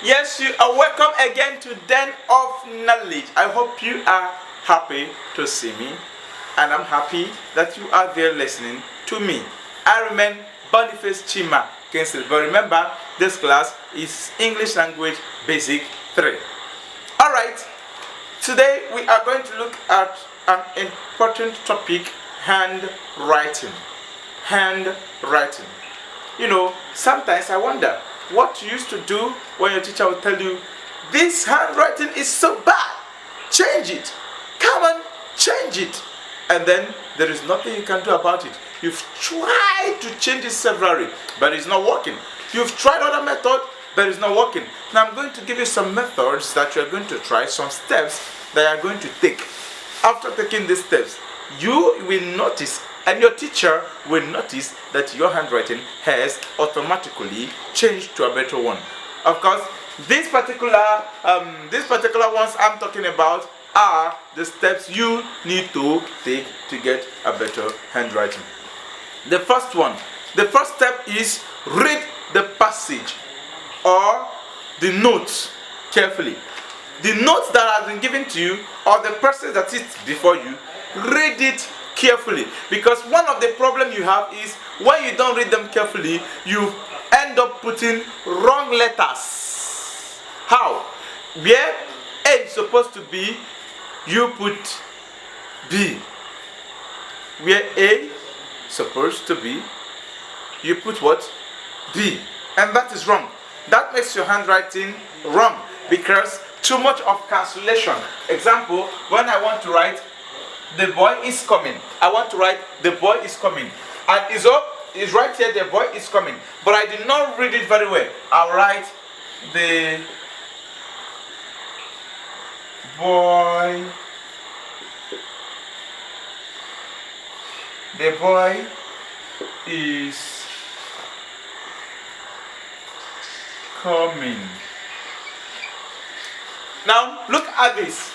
Yes, you are welcome again to Den of Knowledge. I hope you are happy to see me, and I'm happy that you are there listening to me. I remain Boniface Chima Kingsley, but remember, this class is English Language Basic 3. Alright, today we are going to look at an important topic, handwriting. Handwriting. You know, sometimes I wonder what you used to do when your teacher would tell you, this handwriting is so bad, change it, come on, change it, and then there is nothing you can do about it. You've tried to change it severally, but it's not working. You've tried other methods, but it's not working. Now I'm going to give you some methods that you're going to try, some steps that you're going to take. After taking these steps, you will notice, and your teacher will notice, that your handwriting has automatically changed to a better one. Of course, these particular ones I'm talking about are the steps you need to take to get a better handwriting. The first step is read the passage or the notes carefully. The notes that have been given to you or the passage that is before you, read it carefully, because one of the problems you have is when you don't read them carefully, you end up putting wrong letters. How? Where A is supposed to be, you put B. Where A is supposed to be, you put what? B. And that is wrong. That makes your handwriting wrong because too much of cancellation. Example, when I want to write the boy is coming, I want to write the boy is coming, and it's right here, the boy is coming, but I did not read it very well. I'll write the boy is coming. Now look at this.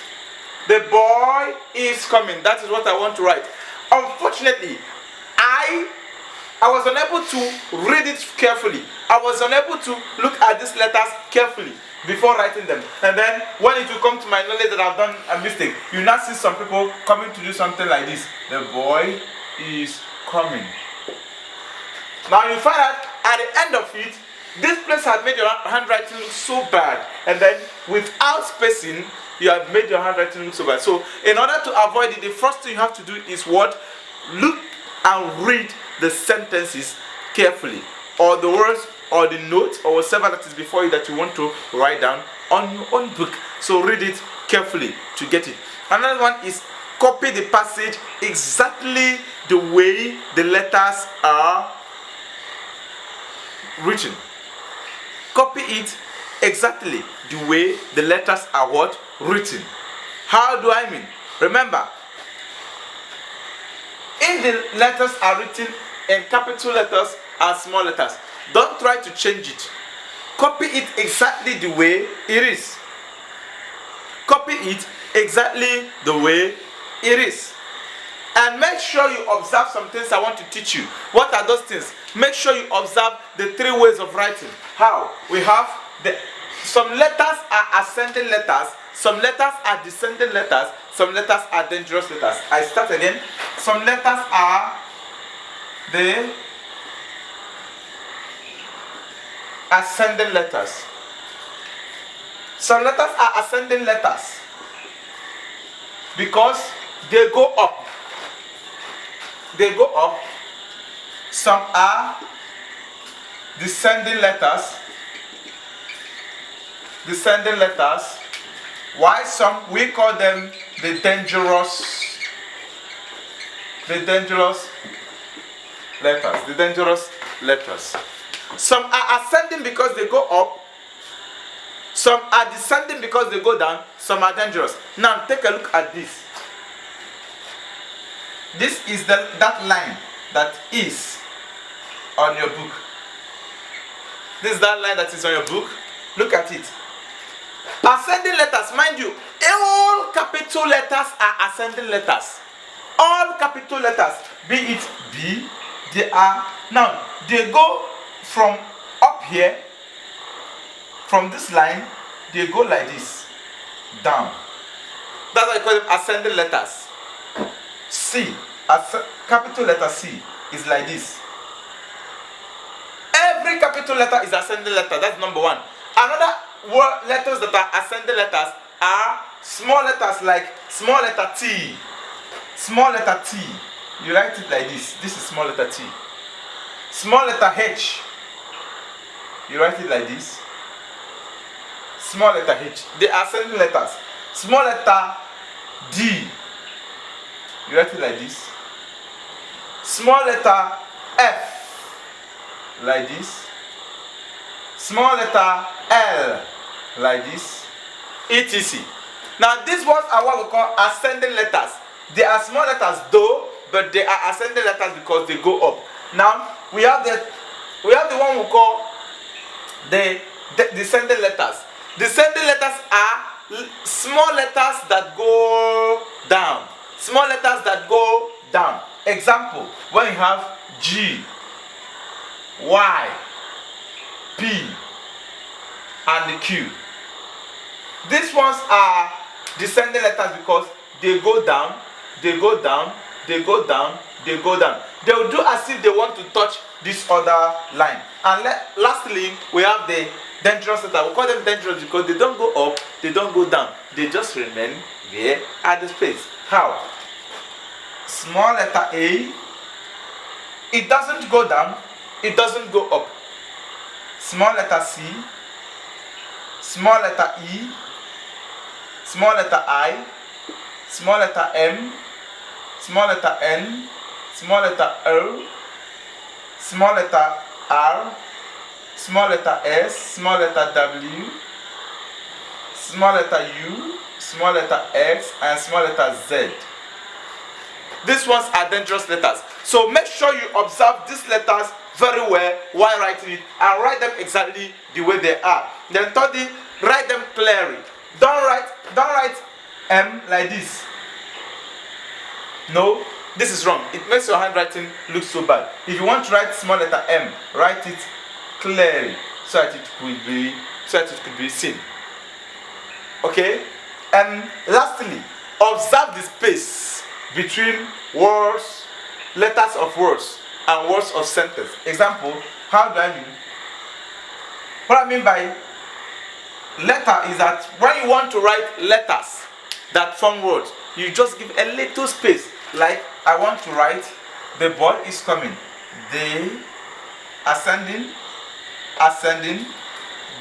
The boy is coming. That is what I want to write. Unfortunately, I was unable to read it carefully. I was unable to look at these letters carefully before writing them. And then when it will come to my knowledge that I've done a mistake, you now see some people coming to do something like this. The boy is coming. Now you find out at the end of it, this place had made your handwriting look so bad. And then without spacing, you have made your handwriting look so bad. So in order to avoid it, the first thing you have to do is what? Look and read the sentences carefully, or the words, or the notes, or whatever that is before you that you want to write down on your own book. So read it carefully to get it. Another one is copy the passage exactly the way the letters are written. Copy it exactly the way the letters are what? Written. How do I mean? Remember, if the letters are written in capital letters and small letters, don't try to change it. Copy it exactly the way it is. Copy it exactly the way it is. And make sure you observe some things I want to teach you. What are those things? Make sure you observe the 3 ways of writing. How? We have some letters are ascending letters, some letters are descending letters, some letters are dangerous letters. I start again. Some letters are the ascending letters. Some letters are ascending letters because they go up. They go up. Some are descending letters. Why some we call them the dangerous letters. Some are ascending because they go up. Some are descending because they go down. Some are dangerous. Now take a look at this. This is that line that is on your book. This is that line that is on your book. Look at it. Ascending letters, mind you, all capital letters are ascending letters. All capital letters, be it B, they are, now they go from up here from this line, they go like this, down. That's why I call them ascending letters. C, capital letter C is like this. Every capital letter is ascending letter. That's number one. Another word letters that are ascending letters are small letters, like small letter T. Small letter T. You write it like this. This is small letter T. Small letter H. You write it like this. Small letter H. They are ascending letters. Small letter D. You write it like this. Small letter F. Like this. Small letter L. Like this. etc. Now these ones are what we call ascending letters. They are small letters though, but they are ascending letters because they go up. Now we have the one we call the descending letters. Descending letters are small letters that go down. Small letters that go down. Example, when you have G, Y, P, and the Q. These ones are descending letters because they go down, they go down, they go down, they go down. They will do as if they want to touch this other line. And lastly, we have the dangerous letters. We call them dangerous because they don't go up, they don't go down. They just remain there at the space. How? Small letter A, it doesn't go down, it doesn't go up. Small letter C, small letter E, small letter I, small letter M, small letter N, small letter O, small letter R, small letter S, small letter W, small letter U, small letter X, and small letter Z. These ones are dangerous letters. So make sure you observe these letters very well while writing it and write them exactly the way they are. Then thirdly, write them clearly. Don't write M like this. No, this is wrong. It makes your handwriting look so bad. If you want to write small letter M, write it clearly so that it could be seen. Okay? And lastly, observe the space between words, letters of words, and words of sentence. Example, how do I mean? What I mean by letter is that when you want to write letters that form words, you just give a little space. Like I want to write the boy is coming. The ascending, ascending,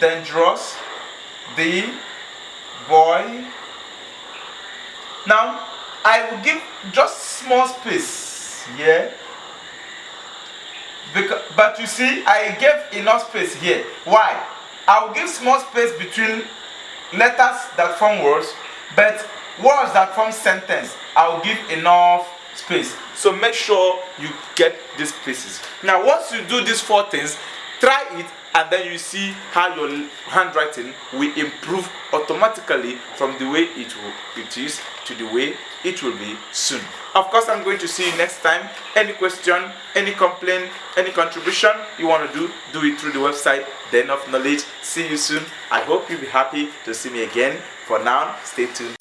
dangerous, the boy. Now I will give just small space here. But you see, I gave enough space here. Why? I will give small space between letters that form words, but words that form sentence, I will give enough space. So make sure you get these spaces. Now once you do these 4 things, try it and then you see how your handwriting will improve automatically from the way it is to the way it will be soon. Of course, I'm going to see you next time. Any question, any complaint, any contribution you want to do it through the website, Den of Knowledge. See you soon. I hope you'll be happy to see me again. For now, stay tuned.